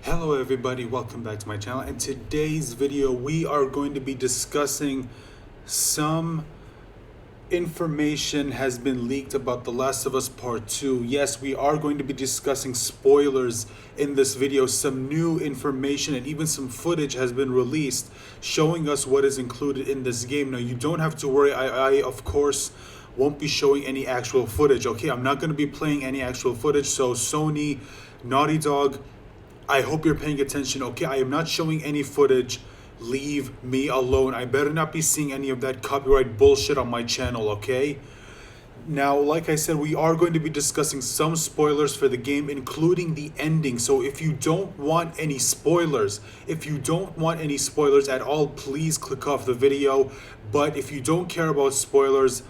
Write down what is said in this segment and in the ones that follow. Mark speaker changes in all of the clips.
Speaker 1: Hello everybody, welcome back to my channel. In today's video we are going to be discussing some information has been leaked about The Last of Us Part 2. Yes, we are going to be discussing spoilers in this video. Some new information and even some footage has been released showing us what is included in this game. Now you don't have to worry, I of course won't be showing any actual footage, okay? I'm not going to be playing any actual footage, so Sony, Naughty Dog, I hope you're paying attention, okay? I am not showing any footage. Leave me alone. I better not be seeing any of that copyright bullshit on my channel, okay? Now, like I said, we are going to be discussing some spoilers for the game, including the ending. So if you don't want any spoilers, at all, please click off the video. But if you don't care about spoilers,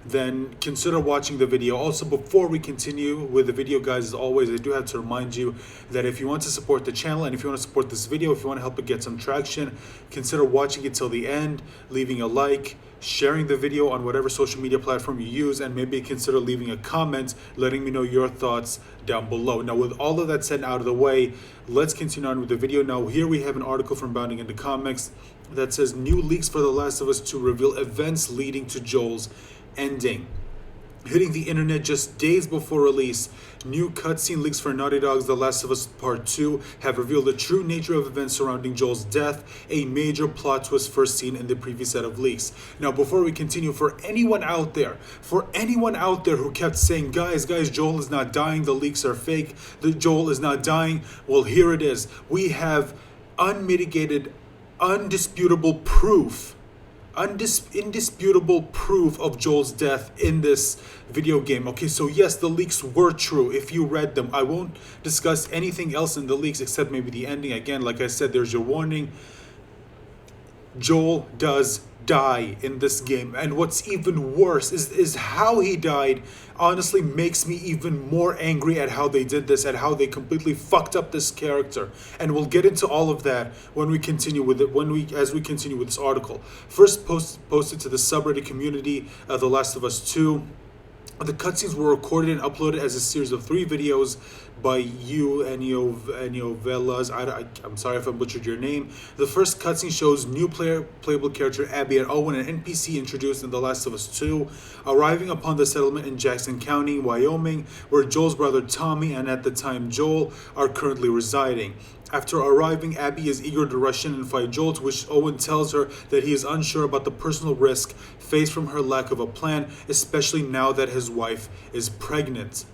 Speaker 1: then consider watching the video. Also, before we continue with the video, guys, as always, I do have to remind you that if you want to support the channel and if you want to support this video, if you want to help it get some traction, consider watching it till the end, leaving a like, sharing the video on whatever social media platform you use, and maybe consider leaving a comment letting me know your thoughts down below. Now, with all of that said out of the way, let's continue on with the video. Now, here we have an article from Bounding into Comics that says new leaks for The Last of Us 2 reveal events leading to Joel's ending. Hitting the internet just days before release, new cutscene leaks for Naughty Dog's The Last of Us Part 2 have revealed the true nature of events surrounding Joel's death, a major plot twist first seen in the previous set of leaks. Now, before we continue, for anyone out there who kept saying, guys, Joel is not dying, the leaks are fake, Joel is not dying, well, here it is. We have unmitigated, indisputable proof of Joel's death in this video game. Okay, so yes, the leaks were true if you read them. I won't discuss anything else in the leaks except maybe the ending. Again, like I said, there's your warning. Joel does die in this game, and what's even worse is how he died. Honestly, makes me even more angry at how they did this, at how they completely fucked up this character. And we'll get into all of that when we continue with it, as we continue with this article. First posted to the subreddit community, The Last of Us 2. The cutscenes were recorded and uploaded as a series of 3 videos by Eniovelas. I'm sorry if I butchered your name. The first cutscene shows new playable character Abby and Owen, an NPC introduced in The Last of Us 2, arriving upon the settlement in Jackson County, Wyoming, where Joel's brother Tommy and at the time Joel are currently residing. After arriving, Abby is eager to rush in and fight Joel, to which Owen tells her that he is unsure about the personal risk faced from her lack of a plan, especially now that his wife is pregnant.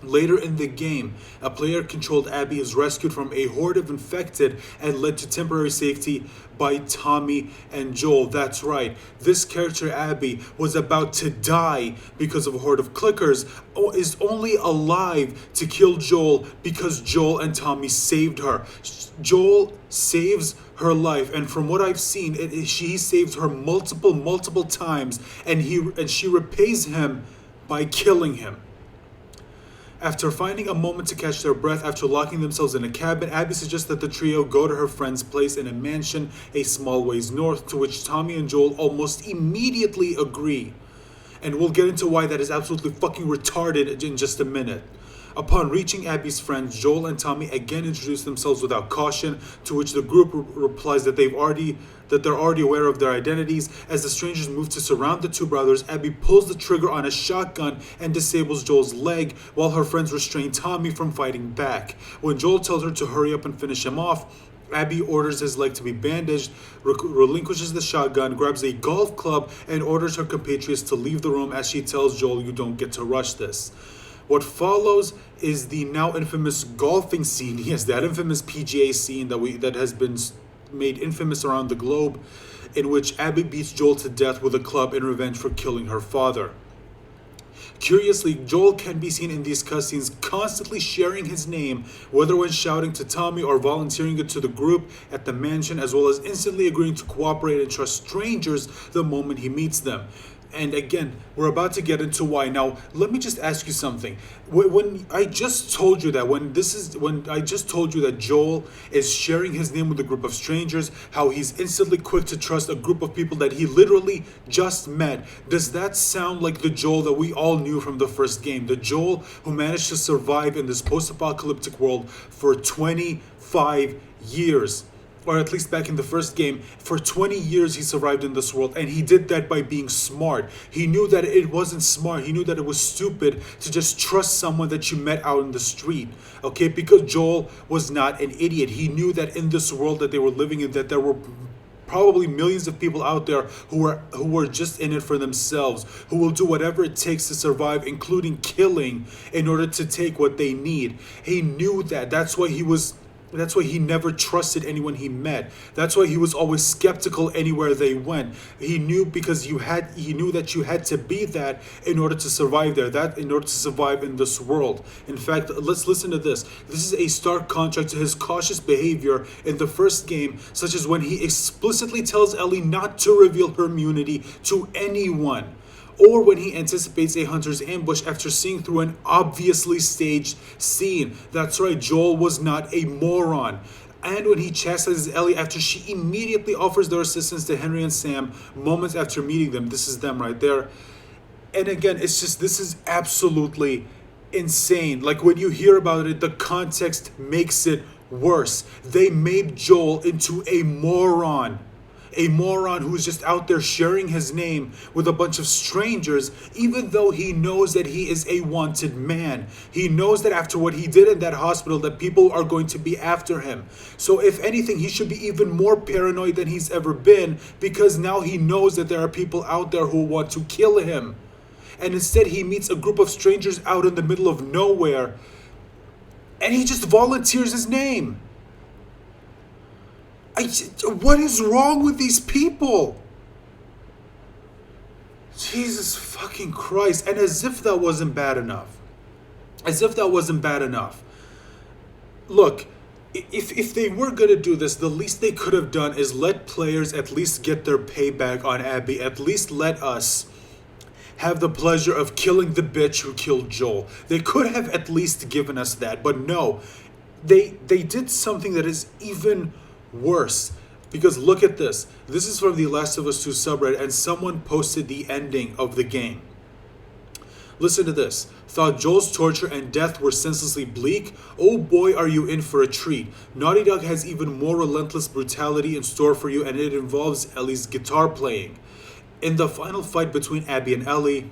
Speaker 1: Later in the game, a player-controlled Abby is rescued from a horde of infected and led to temporary safety by Tommy and Joel. That's right, this character Abby was about to die because of a horde of clickers, is only alive to kill Joel because Joel and Tommy saved her. Joel saves her life, and from what I've seen, she saved her multiple times, and she repays him by killing him. After finding a moment to catch their breath after locking themselves in a cabin, Abby suggests that the trio go to her friend's place in a mansion a small ways north, to which Tommy and Joel almost immediately agree. And we'll get into why that is absolutely fucking retarded in just a minute. Upon reaching Abby's friends, Joel and Tommy again introduce themselves without caution, to which the group replies that they're already aware of their identities. As the strangers move to surround the two brothers, Abby pulls the trigger on a shotgun and disables Joel's leg, while her friends restrain Tommy from fighting back. When Joel tells her to hurry up and finish him off, Abby orders his leg to be bandaged, relinquishes the shotgun, grabs a golf club, and orders her compatriots to leave the room as she tells Joel, "You don't get to rush this." What follows is the now infamous golfing scene. Yes, that infamous PGA scene that has been made infamous around the globe, in which Abby beats Joel to death with a club in revenge for killing her father. Curiously, Joel can be seen in these cutscenes constantly sharing his name, whether when shouting to Tommy or volunteering it to the group at the mansion, as well as instantly agreeing to cooperate and trust strangers the moment he meets them. And again, we're about to get into why. Now, let me just ask you something. When I just told you that, Joel is sharing his name with a group of strangers, how he's instantly quick to trust a group of people that he literally just met, does that sound like the Joel that we all knew from the first game? The Joel who managed to survive in this post-apocalyptic world for 20 5 years. Or at least back in the first game, for 20 years he survived in this world, and he did that by being smart. He knew that it wasn't smart. He knew that it was stupid to just trust someone that you met out in the street, okay? Because Joel was not an idiot. He knew that in this world that they were living in, that there were probably millions of people out there who were just in it for themselves, who will do whatever it takes to survive, including killing, in order to take what they need. He knew that. That's why he never trusted anyone he met. That's why he was always skeptical anywhere they went. He knew because he knew that you had to be that in order to survive there, that in order to survive in this world. In fact, let's listen to this. This is a stark contrast to his cautious behavior in the first game, such as when he explicitly tells Ellie not to reveal her immunity to anyone, or when he anticipates a hunter's ambush after seeing through an obviously staged scene. That's right, Joel was not a moron. And when he chastises Ellie after she immediately offers their assistance to Henry and Sam moments after meeting them. This is them right there. And again, it's just, this is absolutely insane. Like, when you hear about it, the context makes it worse. They made Joel into a moron. A moron who's just out there sharing his name with a bunch of strangers, even though he knows that he is a wanted man. He knows that after what he did in that hospital, that people are going to be after him. So if anything, he should be even more paranoid than he's ever been, because now he knows that there are people out there who want to kill him. And instead he meets a group of strangers out in the middle of nowhere, and he just volunteers his name. What is wrong with these people? Jesus fucking Christ. And as if that wasn't bad enough. As if that wasn't bad enough. Look, if they were going to do this, the least they could have done is let players at least get their payback on Abby. At least let us have the pleasure of killing the bitch who killed Joel. They could have at least given us that. But no, they did something that is even worse. Because look at this. This is from the Last of Us 2 subreddit, and someone posted the ending of the game. Listen to this. Thought Joel's torture and death were senselessly bleak? Oh boy, are you in for a treat. Naughty Dog has even more relentless brutality in store for you, and it involves Ellie's guitar playing. In the final fight between Abby and Ellie,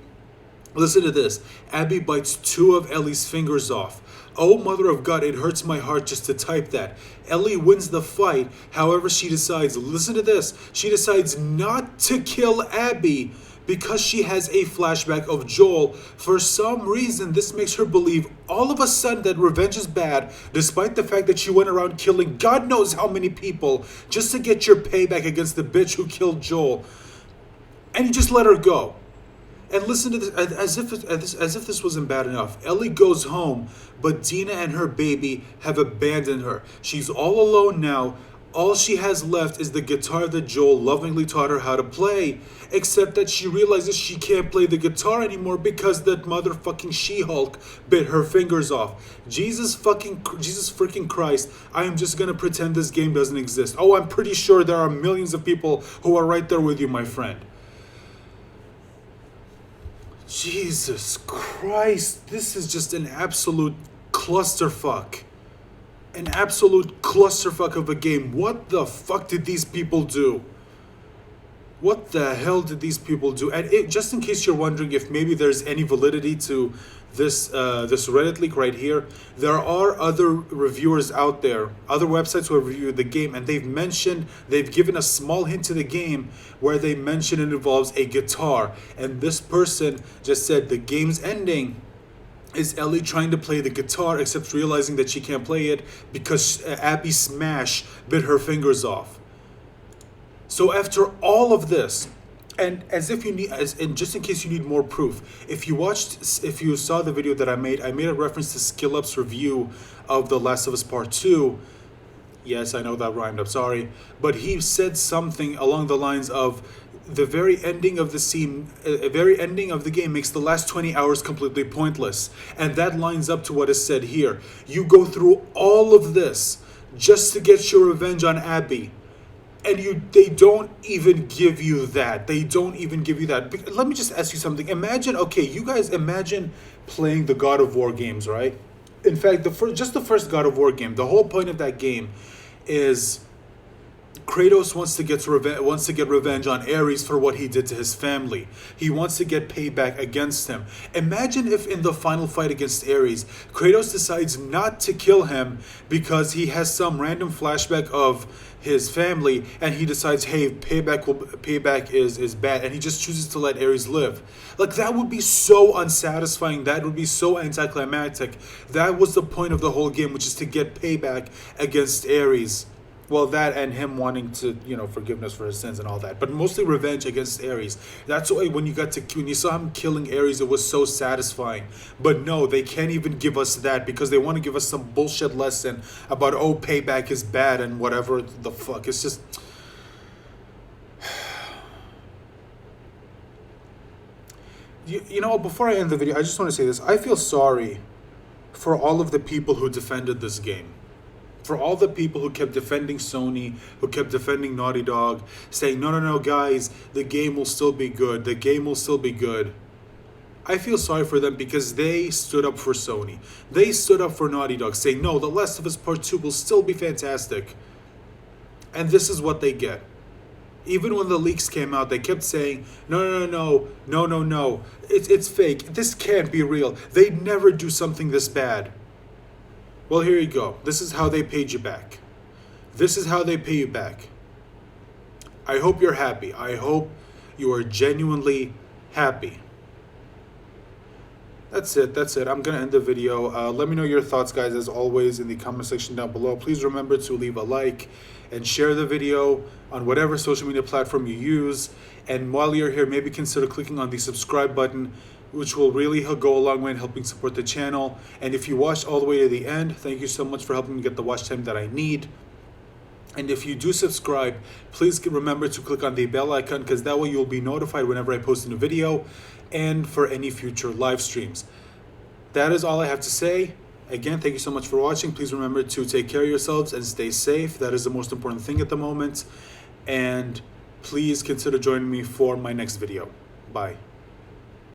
Speaker 1: listen to this. Abby bites 2 of Ellie's fingers off. Oh, mother of God, it hurts my heart just to type that. Ellie wins the fight. However, she decides, listen to this, she decides not to kill Abby because she has a flashback of Joel. For some reason, this makes her believe all of a sudden that revenge is bad, despite the fact that she went around killing God knows how many people just to get your payback against the bitch who killed Joel. And you just let her go. And listen to this, as if this wasn't bad enough. Ellie goes home, but Dina and her baby have abandoned her. She's all alone now. All she has left is the guitar that Joel lovingly taught her how to play. Except that she realizes she can't play the guitar anymore because that motherfucking She-Hulk bit her fingers off. Jesus freaking Christ, I am just gonna pretend this game doesn't exist. Oh, I'm pretty sure there are millions of people who are right there with you, my friend. Jesus Christ, this is just an absolute clusterfuck. An absolute clusterfuck of a game. What the fuck did these people do? What the hell did these people do? And just in case you're wondering if maybe there's any validity to this Reddit leak right here, there are other reviewers out there, other websites who have reviewed the game, and they've given a small hint to the game where they mention it involves a guitar. And this person just said the game's ending is Ellie trying to play the guitar, except realizing that she can't play it because Abby Smash bit her fingers off. So after all of this, and and just in case you need more proof, if you saw the video that I made a reference to SkillUp's review of The Last of Us Part 2. Yes, I know that rhymed, I'm sorry. But he said something along the lines of, the very ending of the game makes the last 20 hours completely pointless. And that lines up to what is said here. You go through all of this just to get your revenge on Abby. And they don't even give you that. They don't even give you that. Let me just ask you something. Imagine, okay, you guys imagine playing the God of War games, right? In fact, just the first God of War game, the whole point of that game is Kratos wants to get revenge on Ares for what he did to his family. He wants to get payback against him. Imagine if in the final fight against Ares, Kratos decides not to kill him because he has some random flashback of his family, and he decides, hey, payback is bad, and he just chooses to let Ares live. Like, that would be so unsatisfying. That would be so anticlimactic. That was the point of the whole game, which is to get payback against Ares. Well, that and him wanting to, forgiveness for his sins and all that. But mostly revenge against Ares. That's why when you saw him killing Ares, it was so satisfying. But no, they can't even give us that because they want to give us some bullshit lesson about, oh, payback is bad and whatever the fuck. It's just... You know what, before I end the video, I just want to say this. I feel sorry for all of the people who defended this game. For all the people who kept defending Sony, who kept defending Naughty Dog, saying, no, guys, the game will still be good. The game will still be good. I feel sorry for them because they stood up for Sony. They stood up for Naughty Dog, saying, no, The Last of Us Part 2 will still be fantastic. And this is what they get. Even when the leaks came out, they kept saying, no. It's fake. This can't be real. They'd never do something this bad. Well, here you go. This is how they paid you back. This is how they pay you back. I hope you're happy. I hope you are genuinely happy. That's it. I'm going to end the video. Let me know your thoughts, guys, as always, in the comment section down below. Please remember to leave a like and share the video on whatever social media platform you use. And while you're here, maybe consider clicking on the subscribe button, which will really go a long way in helping support the channel. And if you watched all the way to the end, thank you so much for helping me get the watch time that I need. And if you do subscribe, please remember to click on the bell icon, because that way you'll be notified whenever I post a new video and for any future live streams. That is all I have to say. Again, thank you so much for watching. Please remember to take care of yourselves and stay safe. That is the most important thing at the moment. And please consider joining me for my next video. Bye.